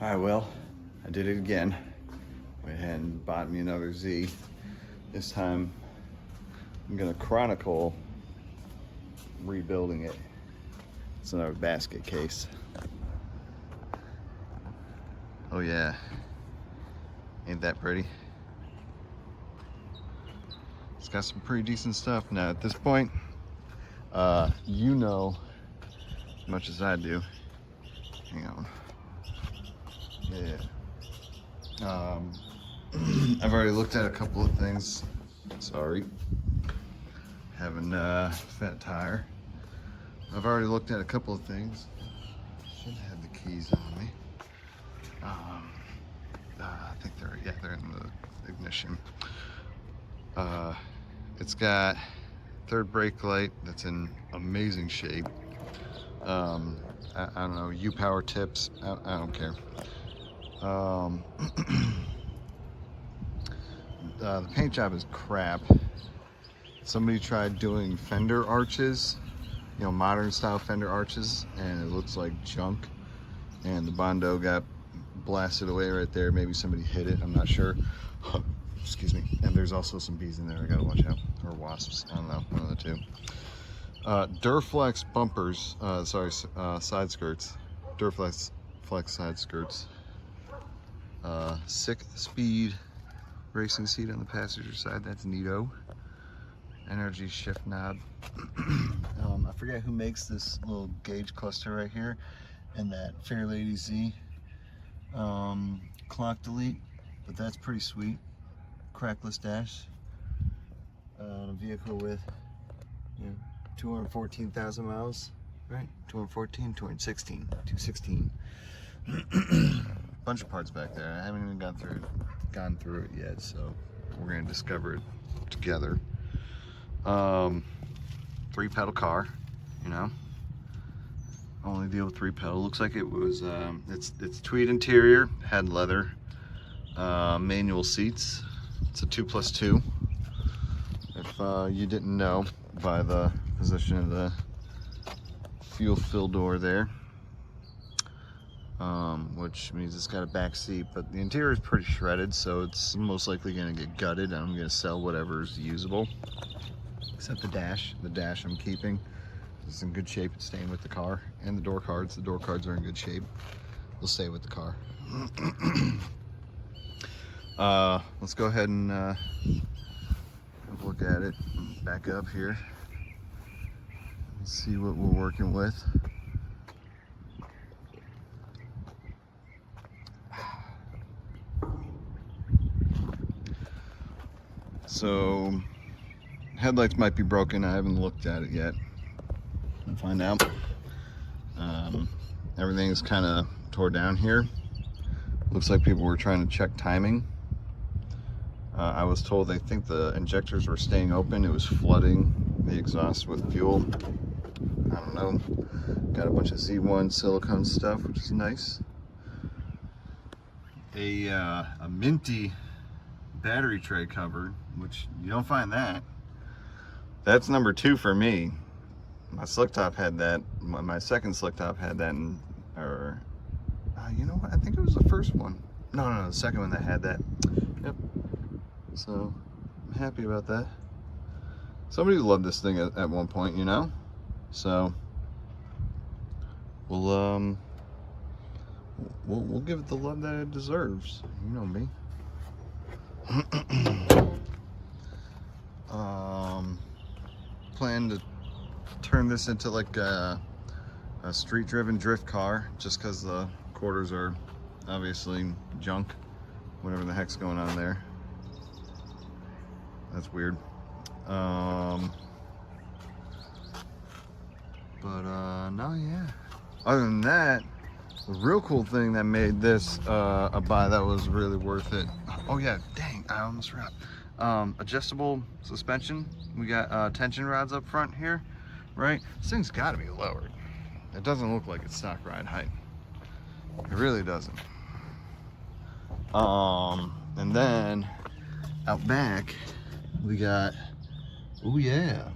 Alright, well, I did it again. Went ahead and bought me another Z. This time, I'm gonna chronicle rebuilding it. It's another basket case. Oh yeah, ain't that pretty? It's got some pretty decent stuff. Now at this point, you know as much as I do. Hang on. Yeah. I've already looked at a couple of things. Sorry. Having a fat tire. I've already looked at a couple of things. Should have the keys on me. I think they're in the ignition. It's got third brake light that's in amazing shape. I don't know, U-power tips. I don't care. The paint job is crap. Somebody tried doing fender arches, you know, modern style fender arches, and it looks like junk. And the Bondo got blasted away right there. Maybe somebody hit it, I'm not sure. Excuse me. And there's also some bees in there I gotta watch out, or wasps, I don't know, one of the two. Duraflex bumpers, side skirts. Duraflex side skirts. 6-speed racing seat on the passenger side, that's neato. Energy shift knob. I forget who makes this little gauge cluster right here, and that Fairlady Z clock delete, but that's pretty sweet. Crackless dash. A vehicle with 214,000 miles, right? 214, 216, 216. Bunch of parts back there. I haven't even gone through it yet, so we're gonna discover it together. 3-pedal car, you know. Only deal with 3-pedal. Looks like it was it's tweed interior, had leather, manual seats. It's a 2+2. If you didn't know by the position of the fuel fill door there, which means it's got a back seat, but the interior is pretty shredded, so it's most likely going to get gutted. I'm going to sell whatever's usable, except the dash. The dash I'm keeping. It's in good shape. It's staying with the car. And the door cards. The door cards are in good shape. They'll stay with the car. Let's go ahead and have a look at it. Back up here. Let's see what we're working with. So, headlights might be broken. I haven't looked at it yet. I'll find out. Everything's kind of tore down here. Looks like people were trying to check timing. I was told they think the injectors were staying open. It was flooding the exhaust with fuel. I don't know. Got a bunch of Z1 silicone stuff, which is nice. A minty battery tray cover, which you don't find that. That's number 2 for me. My slick top had that. My second slick top had that, you know what? I think it was the first one. No, the second one that had that. Yep. So I'm happy about that. Somebody loved this thing at one point, you know? So we'll give it the love that it deserves. You know me. Plan to turn this into like a street-driven drift car, just because the quarters are obviously junk. Whatever the heck's going on there. That's weird. No, yeah. Other than that, the real cool thing that made this a buy that was really worth it. Oh yeah, dang, I almost forgot. Adjustable suspension. We got tension rods up front here, right? This thing's got to be lowered. It doesn't look like it's stock ride height. It really doesn't. And then out back we got, oh yeah,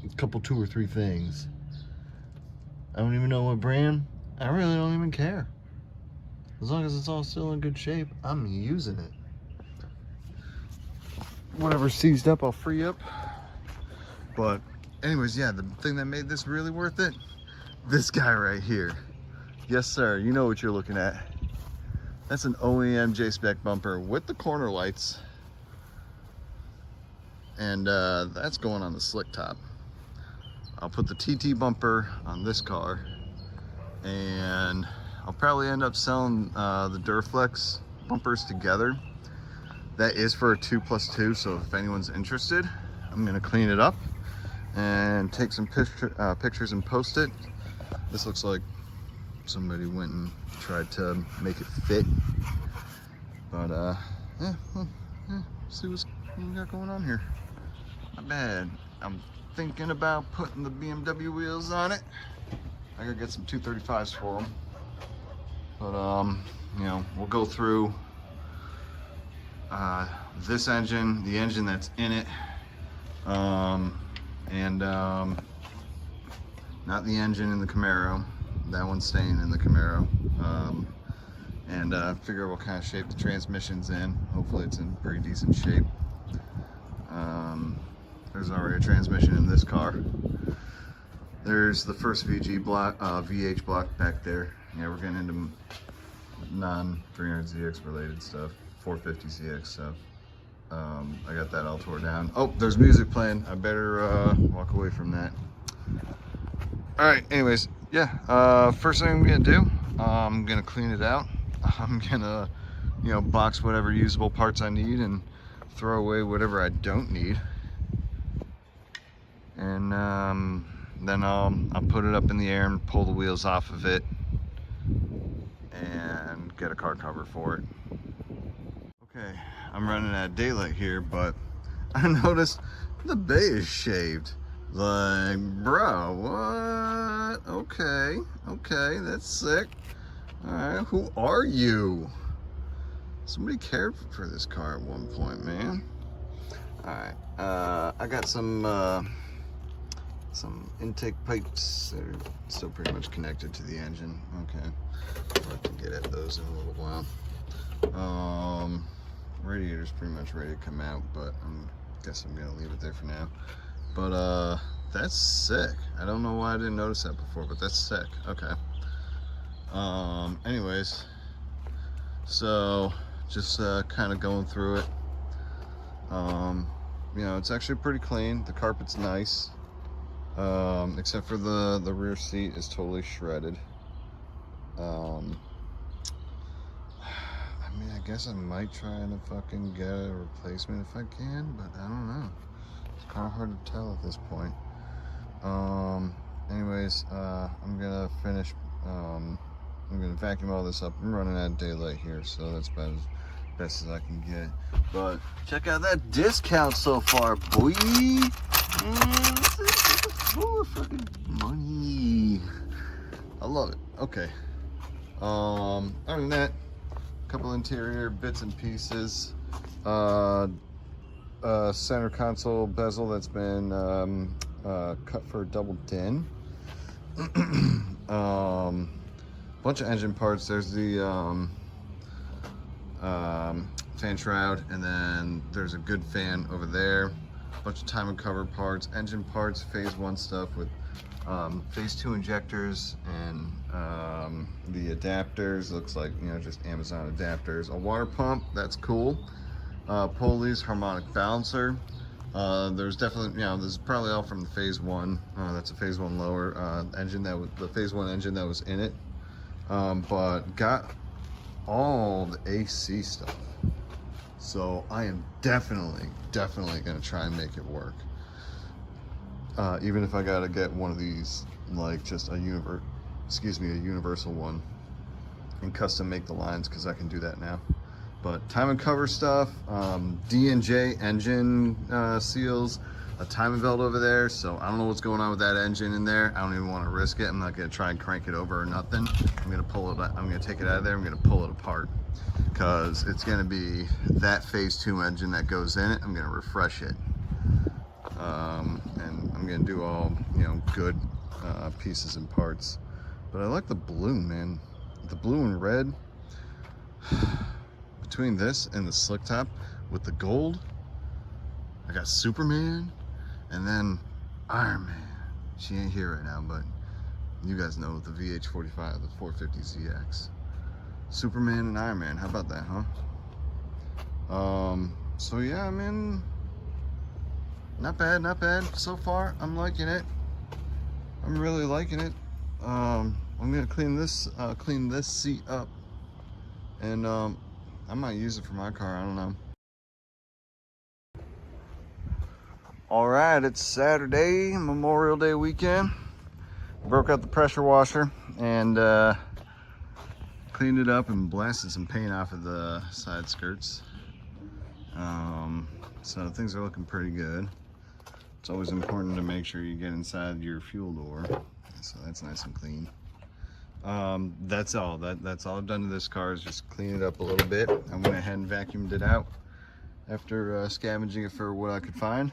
a couple 2 or 3 things. I don't even know what brand. I really don't even care. As long as it's all still in good shape, I'm using it. Whatever's seized up, I'll free up. But anyways, yeah, the thing that made this really worth it, this guy right here. Yes, sir, you know what you're looking at. That's an OEM J-spec bumper with the corner lights. And that's going on the slick top. I'll put the TT bumper on this car, and I'll probably end up selling the Duraflex bumpers together. That is for a 2+2, so if anyone's interested, I'm gonna clean it up and take some pictures and post it. This looks like somebody went and tried to make it fit, but yeah, well, yeah, see what's we got going on here. Not bad. I'm thinking about putting the BMW wheels on it. I gotta get some 235s for them, but you know, we'll go through this engine, the engine that's in it, and not the engine in the Camaro. That one's staying in the Camaro. And figure out what kind of shape the transmission's in. Hopefully it's in pretty decent shape. There's already a transmission in this car. There's the first VG block, VH block back there. Yeah, we're getting into non-300ZX related stuff, 450ZX stuff. I got that all tore down. Oh, there's music playing. I better walk away from that. All right, anyways, yeah, first thing I'm gonna do, I'm gonna clean it out. I'm gonna, you know, box whatever usable parts I need and throw away whatever I don't need. And then I'll put it up in the air and pull the wheels off of it and get a car cover for it. Okay, I'm running out of daylight here, but I noticed the bay is shaved. Like, bro, what? Okay, that's sick. All right, who are you? Somebody cared for this car at one point, man. All right, I got some intake pipes that are still pretty much connected to the engine. Okay, I can get at those in a little while. Radiator's pretty much ready to come out, but I guess I'm gonna leave it there for now. But that's sick. I don't know why I didn't notice that before, but that's sick. Okay. Anyways, so just kind of going through it. You know, it's actually pretty clean. The carpet's nice, except for the rear seat is totally shredded. I mean, I guess I might try to fucking get a replacement if I can, but I don't know. It's kind of hard to tell at this point. Anyways, I'm gonna finish. I'm gonna vacuum all this up. I'm running out of daylight here, so that's about as best as I can get. But check out that discount so far, boy. More fucking money. I love it. Okay. Other than that, a couple interior bits and pieces. Center console bezel that's been cut for a double din. Bunch of engine parts. There's the fan shroud, and then there's a good fan over there. A bunch of time and cover parts, engine parts, phase 1 stuff with phase 2 injectors and the adapters. Looks like, you know, just Amazon adapters. A water pump, that's cool. Pulleys, harmonic balancer. There's definitely, you know, this is probably all from the phase 1. That's a phase 1 lower engine, that was the phase 1 engine that was in it. But got all the AC stuff. So I am definitely gonna try and make it work. Even if I gotta get one of these, like just a universal one, and custom make the lines, because I can do that now. But time and cover stuff, D&J engine seals, a timing belt over there. So I don't know what's going on with that engine in there. I don't even want to risk it. I'm not gonna try and crank it over or nothing. I'm gonna pull it. I'm gonna take it out of there. I'm gonna pull it apart, because it's gonna be that phase 2 engine that goes in it. I'm gonna refresh it, and I'm gonna do all, you know, good pieces and parts. But I like the blue, man. The blue and red. Between this and the slick top with the gold, I got Superman, and then Iron Man. She ain't here right now, but you guys know the VH45, the 450ZX. Superman and Iron Man, how about that, huh? So yeah, I mean, not bad so far. I'm liking it. I'm really liking it. I'm gonna clean this seat up, and I might use it for my car, I don't know. All right, it's Saturday, Memorial Day weekend. Broke out the pressure washer and cleaned it up and blasted some paint off of the side skirts. So things are looking pretty good. It's always important to make sure you get inside your fuel door. So that's nice and clean. That's all. That's all I've done to this car, is just clean it up a little bit. I went ahead and vacuumed it out after scavenging it for what I could find.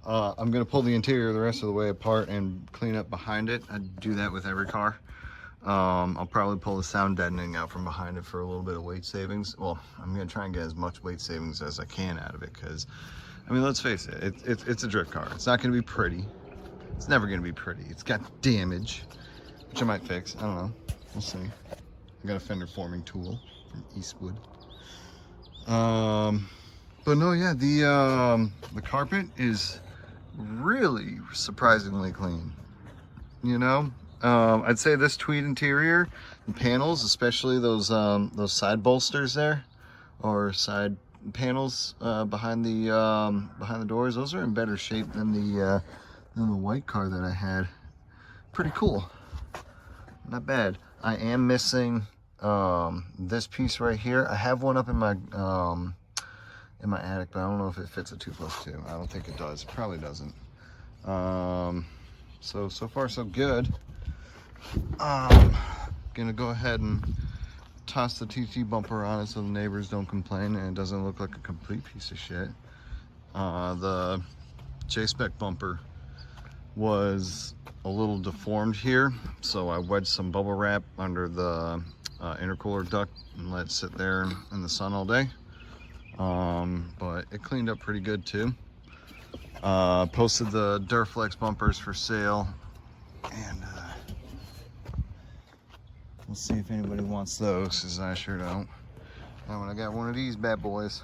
I'm gonna pull the interior the rest of the way apart and clean up behind it. I do that with every car. I'll probably pull the sound deadening out from behind it for a little bit of weight savings. Well, I'm gonna try and get as much weight savings as I can out of it, because, I mean, let's face it, it's a drift car. It's not gonna be pretty. It's never gonna be pretty. It's got damage, which I might fix. I don't know. We'll see. I got a fender forming tool from Eastwood. But no, yeah, the carpet is really surprisingly clean. You know, I'd say this tweed interior and panels, especially those side bolsters there, or side panels behind the doors, those are in better shape than the white car that I had. Pretty cool. Not bad. I am missing this piece right here. I have one up in my attic, but I don't know if it fits a 2+2. I don't think it does. It probably doesn't. So far so good. Gonna go ahead and toss the TT bumper on it so the neighbors don't complain and it doesn't look like a complete piece of shit. The J-Spec bumper was a little deformed here, so I wedged some bubble wrap under the intercooler duct and let it sit there in the sun all day. But it cleaned up pretty good too. Posted the Duraflex bumpers for sale, and we'll see if anybody wants those, because I sure don't. And when I got one of these bad boys,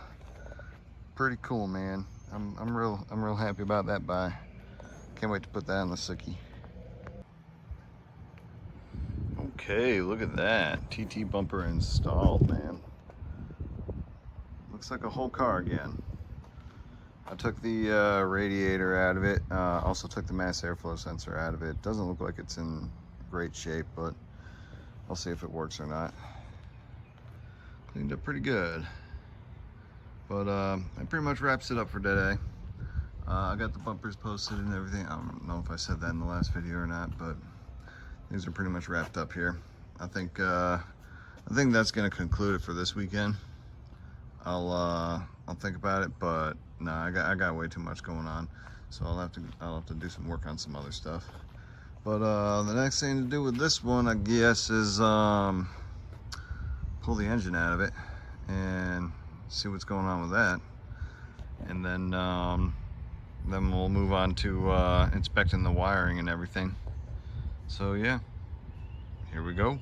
pretty cool, man. I'm real happy about that buy. Can't wait to put that on the Sookie. Okay, look at that. TT bumper installed, man. Looks like a whole car again. I took the radiator out of it. Also took the mass airflow sensor out of it. Doesn't look like it's in great shape, but I'll see if it works or not. Cleaned up pretty good. But that pretty much wraps it up for today. I got the bumpers posted and everything. I don't know if I said that in the last video or not, but these are pretty much wrapped up here. I think that's gonna conclude it for this weekend. I'll think about it, but no, I got way too much going on, so I'll have to do some work on some other stuff. But the next thing to do with this one, I guess, is pull the engine out of it and see what's going on with that, and then we'll move on to inspecting the wiring and everything. So yeah, here we go.